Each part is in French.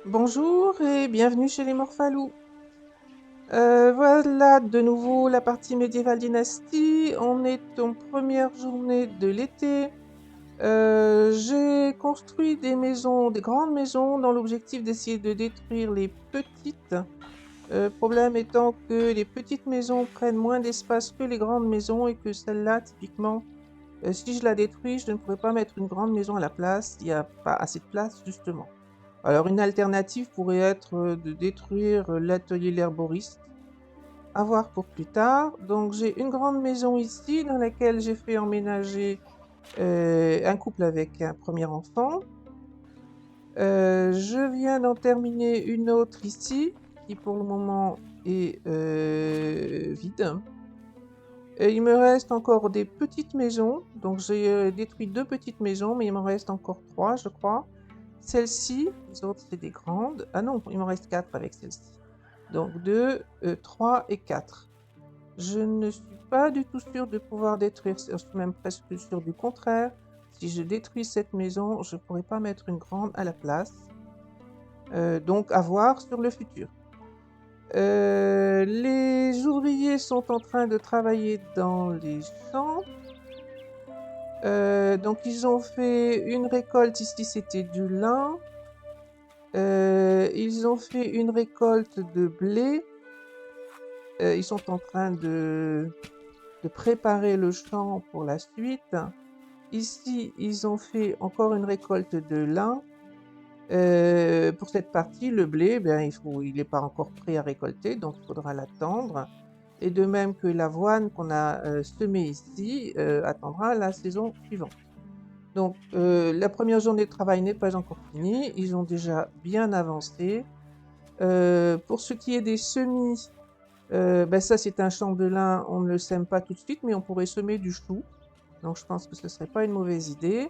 Bonjour et bienvenue chez les Morphalous. Voilà de nouveau la partie médiévale dynastie. On est en première journée de l'été. J'ai construit des maisons, des grandes maisons, dans l'objectif d'essayer de détruire les petites. Problème étant que les petites maisons prennent moins d'espace que les grandes maisons et que celle-là, typiquement, si je la détruis, je ne pourrai pas mettre une grande maison à la place. Il n'y a pas assez de place, justement. Alors une alternative pourrait être, de détruire, l'atelier l'herboriste, à voir pour plus tard. Donc j'ai une grande maison ici dans laquelle j'ai fait emménager, un couple avec un premier enfant. Je viens d'en terminer une autre ici, qui pour le moment est, vide. Et il me reste encore des petites maisons, donc j'ai, détruit 2 petites maisons, mais il m'en reste encore 3, je crois. Celle-ci, les autres c'est des grandes. Ah non, il m'en reste 4 avec celle-ci. Donc 2, 3 et 4. Je ne suis pas du tout sûre de pouvoir détruire, je suis même presque sûre du contraire. Si je détruis cette maison, je ne pourrai pas mettre une grande à la place. Donc à voir sur le futur. Les ouvriers sont en train de travailler dans les champs. Donc ils ont fait une récolte, ici c'était du lin. Ils ont fait une récolte de blé. Ils sont en train de préparer le champ pour la suite. Ici, ils ont fait encore une récolte de lin. Pour cette partie, le blé, ben, il n'est pas encore prêt à récolter, donc il faudra l'attendre. Et de même que l'avoine qu'on a semée ici attendra la saison suivante. Donc, la première journée de travail n'est pas encore finie. Ils ont déjà bien avancé. Pour ce qui est des semis, ben ça, c'est un champ de lin. On ne le sème pas tout de suite, mais on pourrait semer du chou. Donc, je pense que ce ne serait pas une mauvaise idée.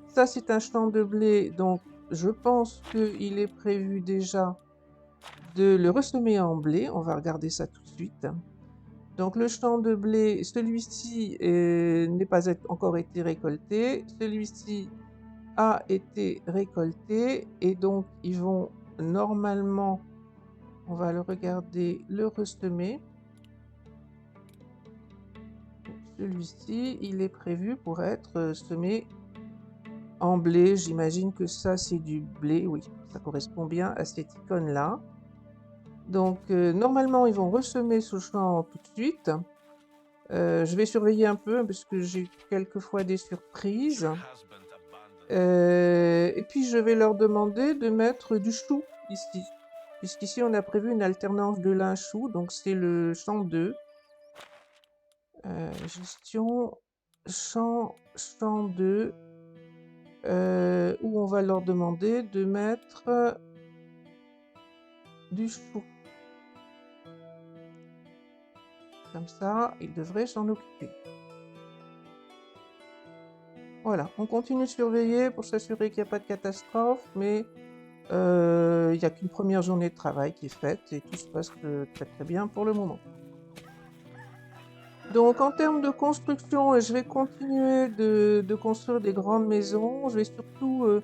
Ça, c'est un champ de blé. Donc, je pense qu'il est prévu déjà de le ressemer en blé. On va regarder ça tout de suite. Donc le champ de blé, celui-ci n'est pas encore été récolté. Celui-ci a été récolté et donc ils vont normalement, on va le regarder, le ressemer. Celui-ci, il est prévu pour être semé en blé. J'imagine que ça c'est du blé, oui, ça correspond bien à cette icône-là. Donc normalement ils vont ressemer ce champ tout de suite. Je vais surveiller un peu parce que j'ai quelquefois des surprises. Et puis je vais leur demander de mettre du chou ici. Puisqu'ici on a prévu une alternance de lin-chou, donc c'est le champ 2. Gestion champ 2, où on va leur demander de mettre du chou. Comme ça, ils devraient s'en occuper. Voilà, on continue de surveiller pour s'assurer qu'il n'y a pas de catastrophe, mais il n'y a qu'une première journée de travail qui est faite et tout se passe très très bien pour le moment. Donc en termes de construction, je vais continuer de construire des grandes maisons. Je vais surtout,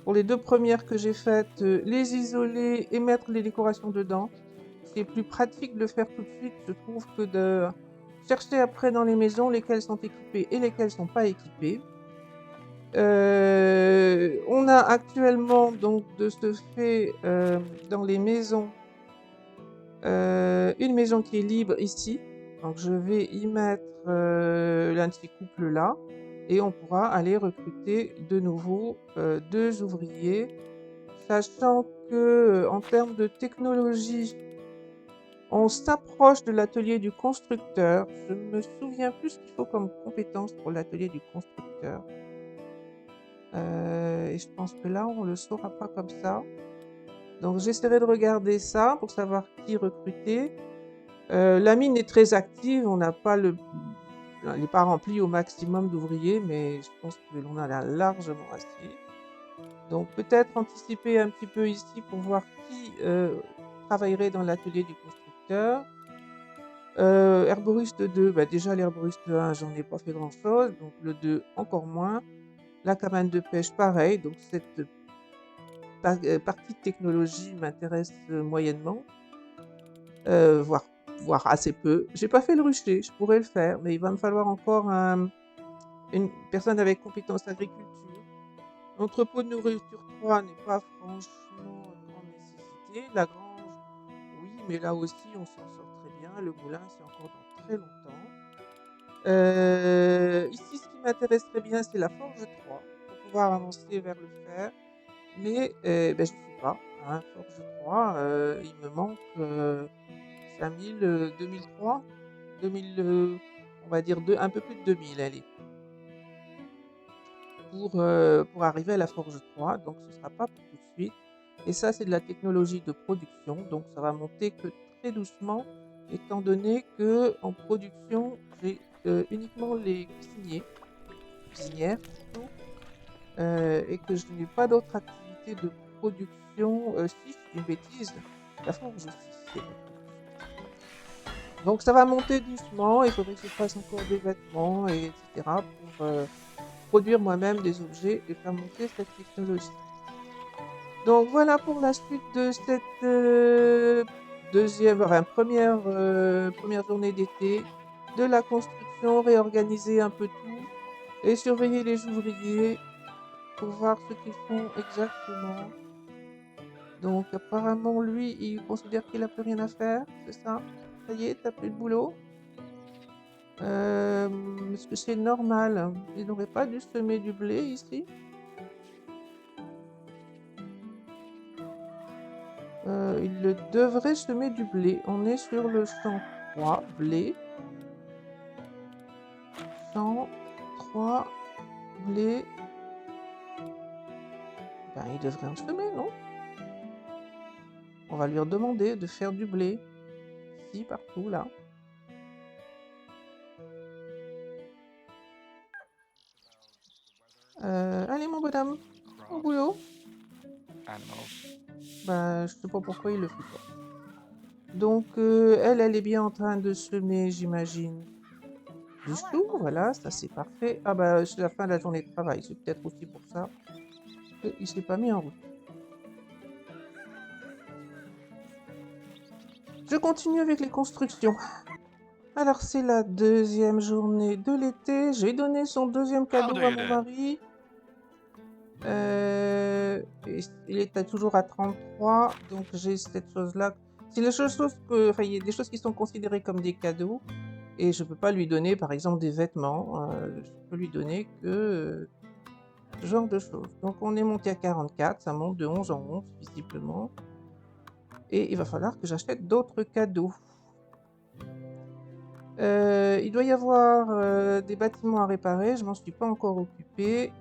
pour les 2 premières que j'ai faites, les isoler et mettre les décorations dedans. C'est plus pratique de le faire tout de suite, je trouve, que de chercher après dans les maisons lesquelles sont équipées et lesquelles ne sont pas équipées. On a actuellement donc de ce fait, dans les maisons, une maison qui est libre ici. Donc je vais y mettre, l'un de ces couples-là et on pourra aller recruter de nouveau, 2 ouvriers. Sachant que, en termes de technologie, on s'approche de l'atelier du constructeur. Je me souviens plus ce qu'il faut comme compétence pour l'atelier du constructeur. Et je pense que là, on le saura pas comme ça. Donc j'essaierai de regarder ça pour savoir qui recruter. La mine est très active, on n'a pas elle n'est pas remplie au maximum d'ouvriers, mais je pense que l'on en a largement assez. Donc peut-être anticiper un petit peu ici pour voir qui travaillerait dans l'atelier du constructeur. Herboriste 2, bah déjà l'herboriste 1, j'en ai pas fait grand-chose, donc le 2 encore moins. La cabane de pêche, pareil, donc cette partie de technologie m'intéresse moyennement, voire assez peu. J'ai pas fait le rucher, je pourrais le faire, mais il va me falloir encore une personne avec compétences agriculture. L'entrepôt de nourriture 3 n'est pas franchement une grande nécessité. La grange, oui, mais là aussi on s'en sort très bien. Le moulin, c'est encore dans très longtemps. Ici, ce qui m'intéresserait bien, c'est la forge 3 pour pouvoir avancer vers le fer. Mais je suis pas, hein, forge 3, il me manque 5000, 2003, 2000, on va dire un peu plus de 2000, allez, pour arriver à la forge 3. Donc ce sera pas pour tout de suite. Et ça, c'est de la technologie de production, donc ça va monter que très doucement, étant donné que en production, j'ai uniquement les cuisinières plutôt, et que je n'ai pas d'autre activité de production. Si, je dis une bêtise, la forge aussi, c'est de la production. Donc ça va monter doucement, il faudrait que je fasse encore des vêtements, et etc. pour produire moi-même des objets et faire monter cette technologie. Donc voilà pour la suite de cette première journée d'été, de la construction, réorganiser un peu tout et surveiller les ouvriers pour voir ce qu'ils font exactement. Donc apparemment lui, il considère qu'il n'a plus rien à faire, c'est ça? Ça y est, t'as plus de boulot? Est-ce que c'est normal? Il n'aurait pas dû semer du blé ici? Il devrait semer du blé. On est sur le champ 3, blé. Champ 3, blé. Ben, il devrait en semer, non? On va lui demander de faire du blé. Ici, partout, là. Allez, mon bonhomme, au boulot. Ben, je sais pas pourquoi il le fait pas. Donc, elle est bien en train de semer, j'imagine. Du chou, voilà, ça c'est parfait. Ah bah, c'est la fin de la journée de travail, c'est peut-être aussi pour ça qu'il s'est pas mis en route. Je continue avec les constructions. Alors, c'est la deuxième journée de l'été. J'ai donné son deuxième cadeau à mon mari. Il est toujours à 33, donc j'ai cette chose-là. C'est les choses que, enfin, il y a des choses qui sont considérées comme des cadeaux, et je peux pas lui donner, par exemple, des vêtements. Je peux lui donner que ce genre de choses. Donc, on est monté à 44, ça monte de 11 en 11, visiblement. Et il va falloir que j'achète d'autres cadeaux. Il doit y avoir des bâtiments à réparer, je m'en suis pas encore occupée.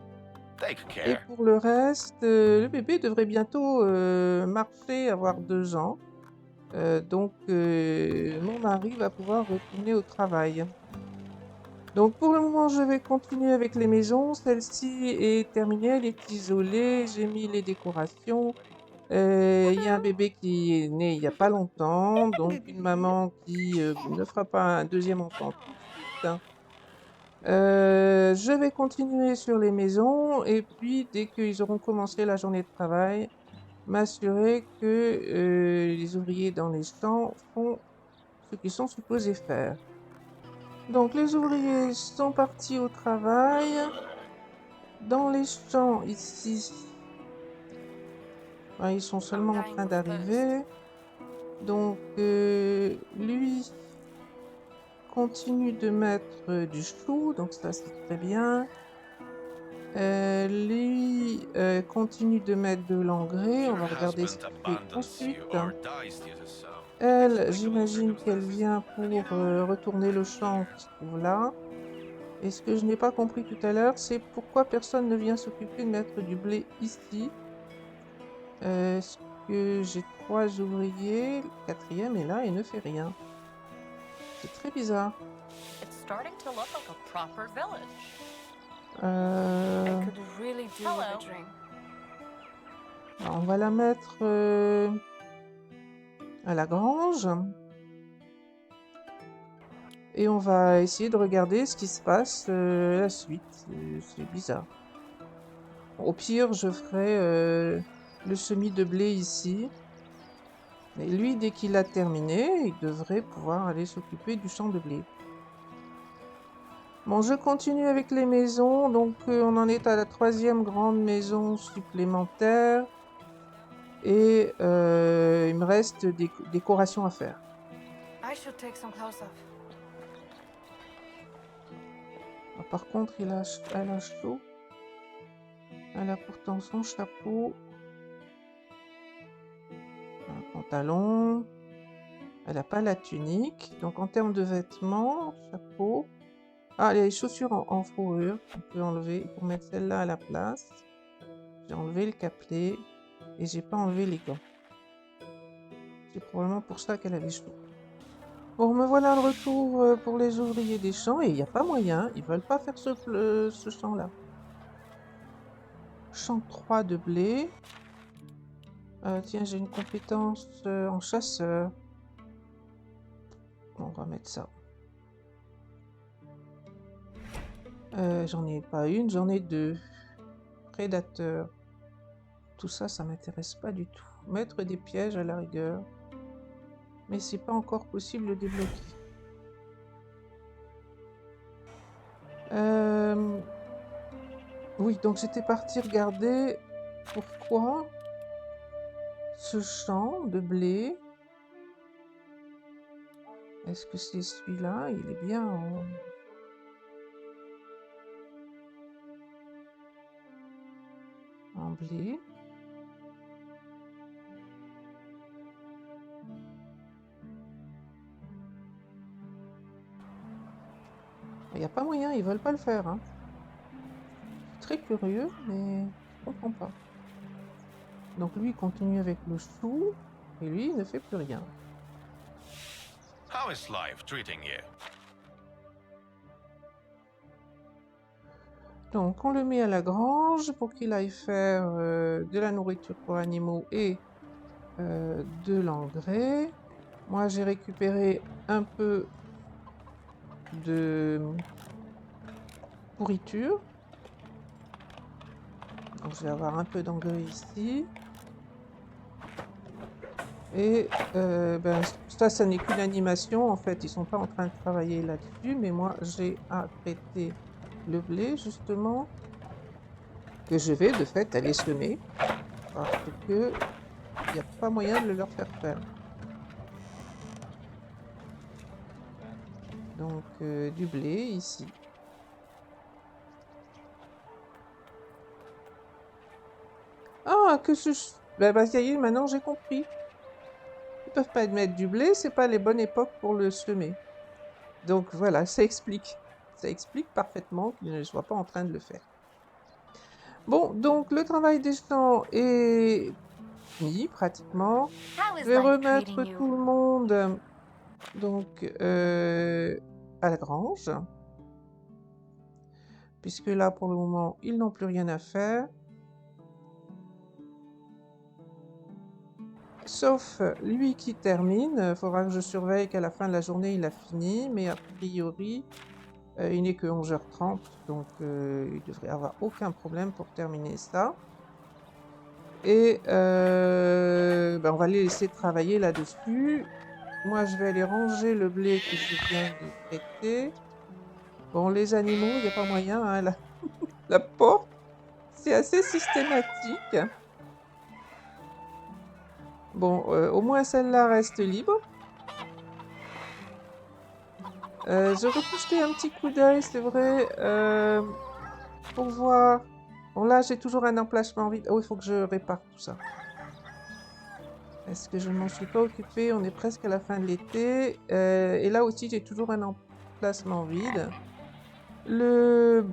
Et pour le reste, le bébé devrait bientôt marcher, avoir 2 ans. Donc mon mari va pouvoir retourner au travail. Donc pour le moment, je vais continuer avec les maisons. Celle-ci est terminée, elle est isolée, j'ai mis les décorations. Il y a un bébé qui est né il y a pas longtemps, donc une maman qui ne fera pas un deuxième enfant tout de suite. Je vais continuer sur les maisons et puis dès qu'ils auront commencé la journée de travail, m'assurer que les ouvriers dans les champs font ce qu'ils sont supposés faire. Donc les ouvriers sont partis au travail. Dans les champs ici, ils sont seulement en train d'arriver. Donc lui continue de mettre du chou, donc ça c'est très bien. Lui continue de mettre de l'engrais. On va regarder ce qu'il fait ensuite. Elle, j'imagine qu'elle vient pour retourner le champ qui se trouve là. Et ce que je n'ai pas compris tout à l'heure, c'est pourquoi personne ne vient s'occuper de mettre du blé ici. Est-ce que j'ai 3 ouvriers? Le quatrième est là et ne fait rien. C'est très bizarre. Alors, on va la mettre à la grange. Et on va essayer de regarder ce qui se passe la suite. C'est bizarre. Au pire, je ferai le semis de blé ici. Et lui, dès qu'il a terminé, il devrait pouvoir aller s'occuper du champ de blé. Bon, je continue avec les maisons. Donc, on en est à la 3e grande maison supplémentaire. Et il me reste des décorations à faire. I should take some clothes off. Ah, par contre, elle a chaud. Elle a pourtant son chapeau. Un pantalon. Elle n'a pas la tunique. Donc, en termes de vêtements, chapeau. Ah, il y a les chaussures en fourrure. On peut enlever pour mettre celle-là à la place. J'ai enlevé le capelet. Et j'ai pas enlevé les gants. C'est probablement pour ça qu'elle avait chaud. Bon, me voilà de retour pour les ouvriers des champs. Et il n'y a pas moyen. Ils veulent pas faire ce champ-là. Champ 3 de blé. Tiens, j'ai une compétence en chasseur. On va mettre ça. J'en ai pas une, j'en ai 2. Prédateur. Tout ça, ça m'intéresse pas du tout. Mettre des pièges à la rigueur. Mais c'est pas encore possible de débloquer. Oui, donc j'étais partie regarder pourquoi ce champ de blé. Est-ce que c'est celui-là? Il est bien en blé. Il n'y a pas moyen, ils veulent pas le faire. Hein. Très curieux, mais je comprends pas. Donc lui, il continue avec le chou, et lui, il ne fait plus rien. How is life treating you? Donc on le met à la grange pour qu'il aille faire de la nourriture pour animaux et de l'engrais. Moi, j'ai récupéré un peu de pourriture. Donc je vais avoir un peu d'engrais ici. Et ben, ça n'est qu'une animation. En fait, ils sont pas en train de travailler là-dessus. Mais moi, j'ai apprêté le blé, justement, que je vais de fait aller semer. Parce que il n'y a pas moyen de le leur faire faire. Donc, du blé ici. Ah, que ce... Ben, ça y est, maintenant j'ai compris. Ils peuvent pas mettre du blé, c'est pas les bonnes époques pour le semer. Donc voilà, ça explique. Ça explique parfaitement qu'ils ne soient pas en train de le faire. Bon, donc le travail des champs est fini pratiquement. How is Je vais life remettre treating tout you? le monde donc à la grange. Puisque là, pour le moment, ils n'ont plus rien à faire. Sauf lui qui termine. Il faudra que je surveille qu'à la fin de la journée, il a fini. Mais a priori, il n'est que 11h30. Donc, il devrait avoir aucun problème pour terminer ça. Et ben, on va les laisser travailler là-dessus. Moi, je vais aller ranger le blé que je viens de traiter. Bon, les animaux, il n'y a pas moyen. Hein, la porte, c'est assez systématique. Bon, au moins celle-là reste libre. Je vais jeter un petit coup d'œil, c'est vrai, pour voir. Bon, là, j'ai toujours un emplacement vide. Oh, il faut que je répare tout ça. Est-ce que je ne m'en suis pas occupée? On est presque à la fin de l'été. Et là aussi, j'ai toujours un emplacement vide. Le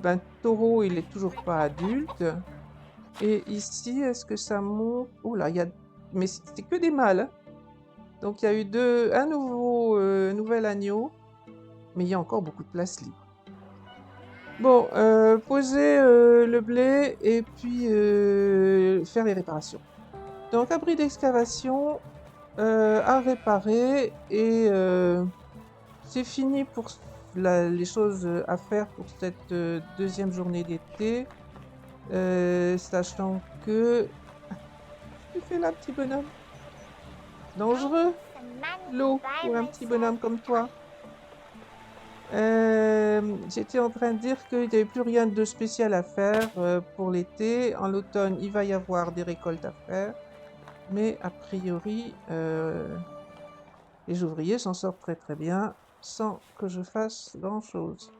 taureau, il est toujours pas adulte. Et ici, est-ce que ça monte? Oh là, il y a... Mais c'est que des mâles. Hein. Donc, il y a eu un nouvel agneau. Mais il y a encore beaucoup de place libre. Bon, poser le blé et puis faire les réparations. Donc, abri d'excavation à réparer et c'est fini pour les choses à faire pour cette deuxième journée d'été. Sachant que fais là, petit bonhomme? Dangereux, l'eau, pour un petit bonhomme comme toi. J'étais en train de dire qu'il n'y avait plus rien de spécial à faire pour l'été. En l'automne, il va y avoir des récoltes à faire. Mais a priori, les ouvriers s'en sortent très très bien sans que je fasse grand-chose.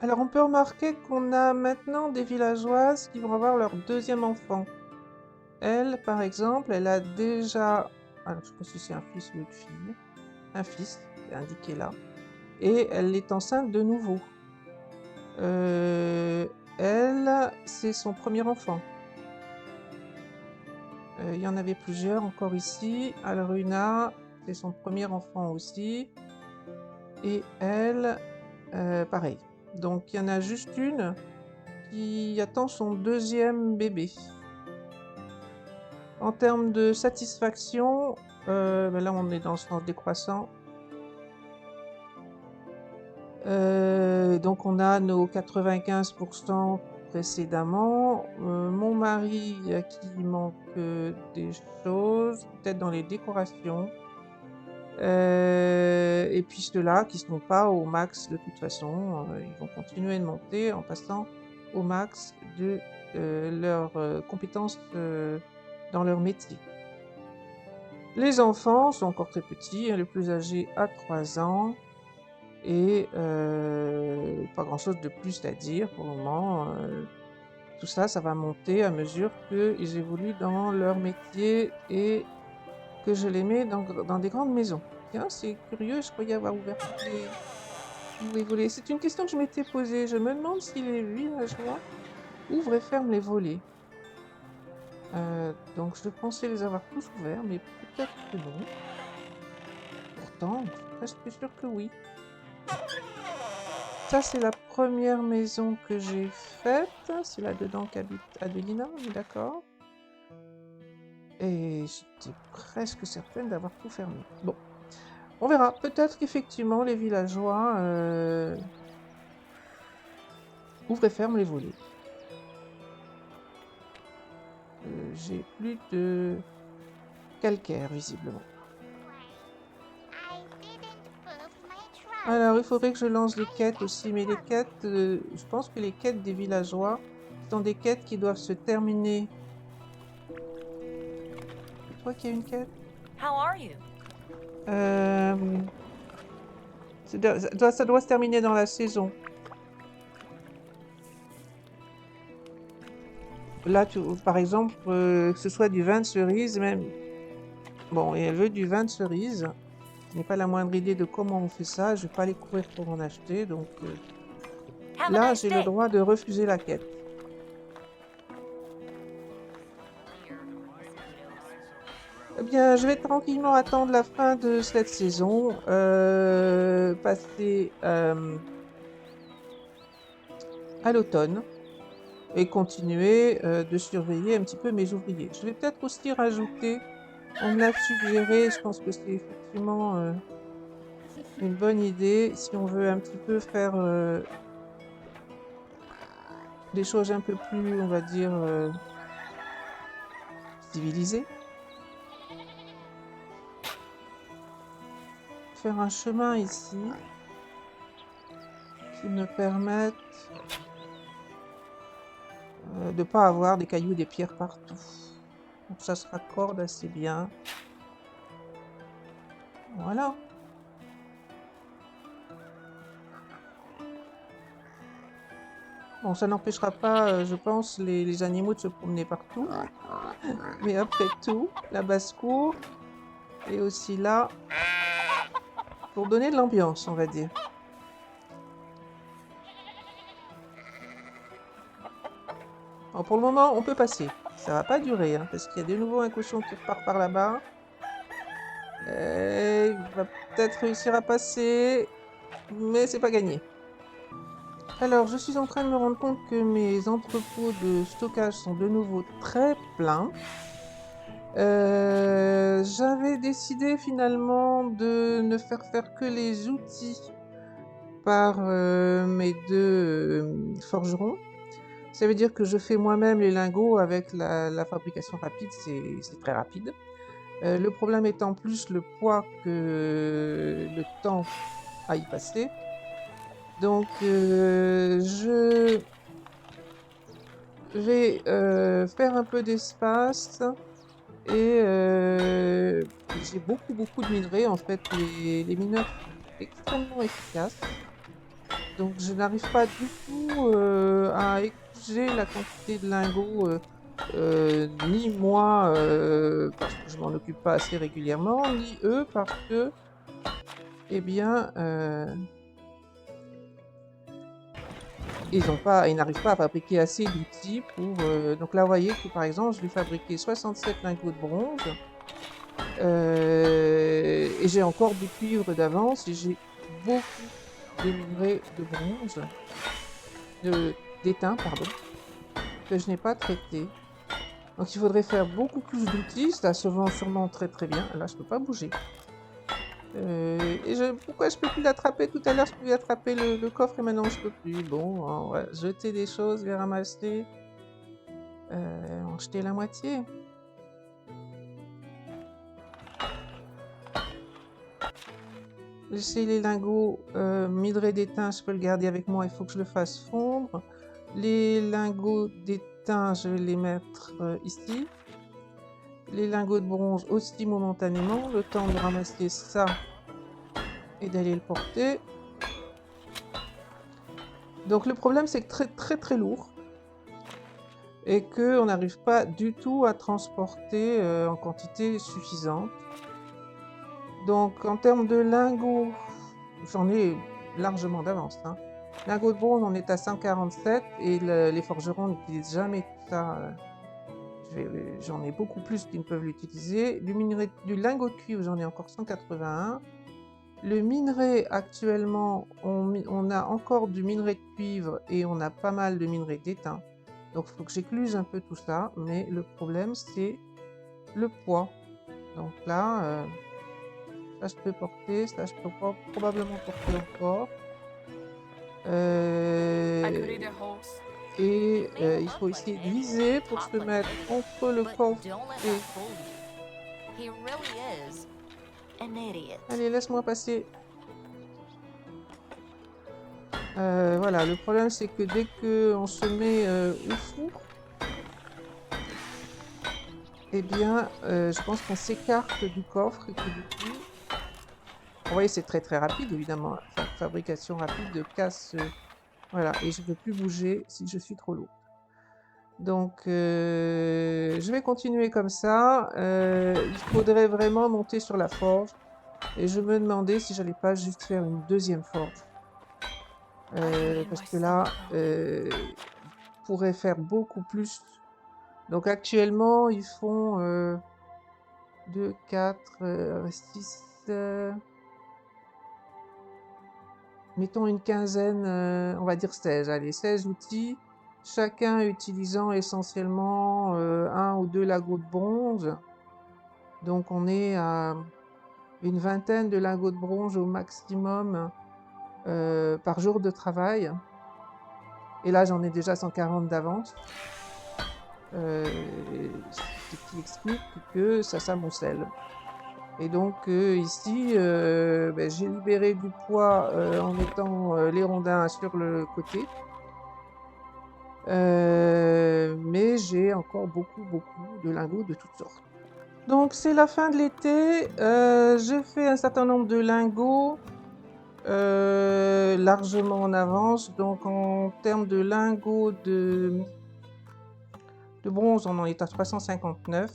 Alors on peut remarquer qu'on a maintenant des villageoises qui vont avoir leur deuxième enfant. Elle, par exemple, elle a déjà... Alors je ne sais pas si c'est un fils ou une fille. Un fils, c'est indiqué là. Et elle est enceinte de nouveau. Elle, c'est son premier enfant. Il y en avait plusieurs encore ici. Alruna, c'est son premier enfant aussi. Et elle, pareil. Donc il y en a juste une qui attend son deuxième bébé. En termes de satisfaction, ben là on est dans le sens décroissant. Donc on a nos 95% précédemment. Mon mari qui manque des choses, peut-être dans les décorations. Et puis ceux-là qui ne sont pas au max de toute façon, ils vont continuer de monter en passant au max de leurs compétences dans leur métier. Les enfants sont encore très petits, le plus âgé a 3 ans. Et pas grand-chose de plus à dire pour le moment. Tout ça, ça va monter à mesure qu'ils évoluent dans leur métier et que je les mets dans des grandes maisons. Tiens, c'est curieux, je croyais avoir ouvert tous les volets. C'est une question que je m'étais posée. Je me demande si les villageois ouvrent et ferment les volets. Donc je pensais les avoir tous ouverts, mais peut-être que non. Pourtant, je suis presque sûre que oui. Ça, c'est la première maison que j'ai faite. C'est là-dedans qu'habite Adelina, on est d'accord? Et j'étais presque certaine d'avoir tout fermé. Bon, on verra. Peut-être qu'effectivement, les villageois ouvrent et ferment les volets. J'ai plus de calcaire, visiblement. Alors, il faudrait que je lance les quêtes aussi, mais les quêtes, je pense que les quêtes des villageois sont des quêtes qui doivent se terminer. C'est toi qui as une quête? How are you? Ça doit se terminer dans la saison. Là, par exemple, que ce soit du vin de cerise, même. Bon, et elle veut du vin de cerise. Je n'ai pas la moindre idée de comment on fait ça. Je ne vais pas aller courir pour en acheter. Donc là, j'ai le droit de refuser la quête. Eh bien, je vais tranquillement attendre la fin de cette saison. Passer à l'automne. Et continuer de surveiller un petit peu mes ouvriers. Je vais peut-être aussi rajouter, on me l'a suggéré, je pense que c'est effectivement une bonne idée, si on veut un petit peu faire des choses un peu plus, on va dire, civilisées. Faire un chemin ici qui me permette de ne pas avoir des cailloux, des pierres partout. Donc ça se raccorde assez bien. Voilà. Bon, ça n'empêchera pas, je pense, les animaux de se promener partout. Mais après tout, la basse-cour est aussi là pour donner de l'ambiance, on va dire. Alors pour le moment, on peut passer. Ça va pas durer, hein, parce qu'il y a de nouveau un cochon qui repart par là-bas. Il va peut-être réussir à passer, mais c'est pas gagné. Alors, je suis en train de me rendre compte que mes entrepôts de stockage sont de nouveau très pleins. J'avais décidé finalement de ne faire que les outils par mes deux forgerons. Ça veut dire que je fais moi-même les lingots avec la fabrication rapide, c'est très rapide. Le problème étant plus le poids que le temps à y passer. Donc, je vais faire un peu d'espace et j'ai beaucoup de minerais. En fait, les mineurs sont extrêmement efficaces. Donc, je n'arrive pas du tout à épuiser la quantité de lingots, ni moi parce que je m'en occupe pas assez régulièrement, ni eux parce que, eh bien, ils n'arrivent pas à fabriquer assez d'outils pour. Donc là, vous voyez que par exemple, je vais fabriquer 67 lingots de bronze et j'ai encore du cuivre d'avance et j'ai beaucoup de minerais de bronze, d'étain, pardon, que je n'ai pas traité. Donc il faudrait faire beaucoup plus d'outils. Ça se vend sûrement très bien. Là, je peux pas bouger. Pourquoi je peux plus l'attraper? Tout à l'heure, je pouvais attraper le coffre et maintenant je peux plus. Bon, on va jeter des choses, les ramasser, en jeter la moitié. Laisser les lingots minerais d'étain, je peux le garder avec moi, il faut que je le fasse fondre. Les lingots d'étain, je vais les mettre ici. Les lingots de bronze aussi momentanément, le temps de ramasser ça et d'aller le porter. Donc le problème c'est que très lourd et qu'on n'arrive pas du tout à transporter en quantité suffisante. Donc en termes de lingots, j'en ai largement d'avance. Hein. Lingots de bronze, on est à 147 et les forgerons n'utilisent jamais tout ça. J'en ai beaucoup plus qui ne peuvent l'utiliser. Du lingot de cuivre, j'en ai encore 181. Le minerai, actuellement, on a encore du minerai de cuivre et on a pas mal de minerai d'étain. Donc il faut que j'écluse un peu tout ça, mais le problème c'est le poids. Donc là, ça je peux porter, ça je peux probablement porter encore. Et il faut essayer de viser pour se mettre entre le coffre et... Allez, laisse-moi passer. Voilà, le problème c'est que dès qu'on se met au four, eh bien, je pense qu'on s'écarte du coffre et que du coup, vous voyez, c'est très rapide évidemment. Fabrication rapide de casse, voilà, et je ne peux plus bouger si je suis trop lourd. Donc, je vais continuer comme ça. Il faudrait vraiment monter sur la forge. Et je me demandais si j'allais pas juste faire une deuxième forge. Parce que là, on pourrait faire beaucoup plus. Donc actuellement, ils font 2, 4, 6, mettons une quinzaine, on va dire 16. Allez, 16 outils, chacun utilisant essentiellement 1 ou 2 lingots de bronze. Donc on est à une vingtaine de lingots de bronze au maximum par jour de travail. Et là, j'en ai déjà 140 d'avance. Ce qui explique que ça s'amoncelle. Et donc ici, j'ai libéré du poids en mettant les rondins sur le côté. Mais j'ai encore beaucoup de lingots de toutes sortes. Donc c'est la fin de l'été. J'ai fait un certain nombre de lingots largement en avance. Donc en termes de lingots de bronze, on en est à 359.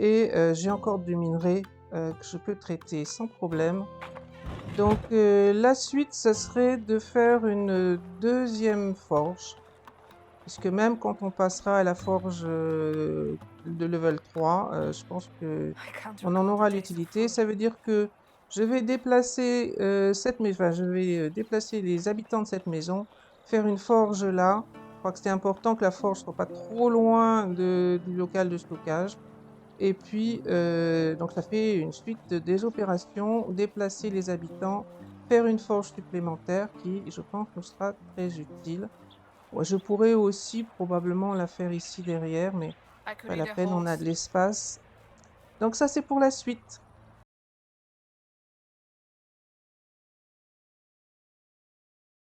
Et j'ai encore du minerai que je peux traiter sans problème. Donc la suite, ça serait de faire une deuxième forge. Puisque même quand on passera à la forge de level 3, je pense qu'on en aura l'utilité. Ça veut dire que je vais déplacer déplacer les habitants de cette maison, faire une forge là. Je crois que c'est important que la forge ne soit pas trop loin du local de stockage. Et puis, donc ça fait une suite des opérations, déplacer les habitants, faire une forge supplémentaire qui, je pense, nous sera très utile. Ouais, je pourrais aussi probablement la faire ici derrière, mais I could pas la eat a peine, on a de host. l'espace. Donc ça, c'est pour la suite.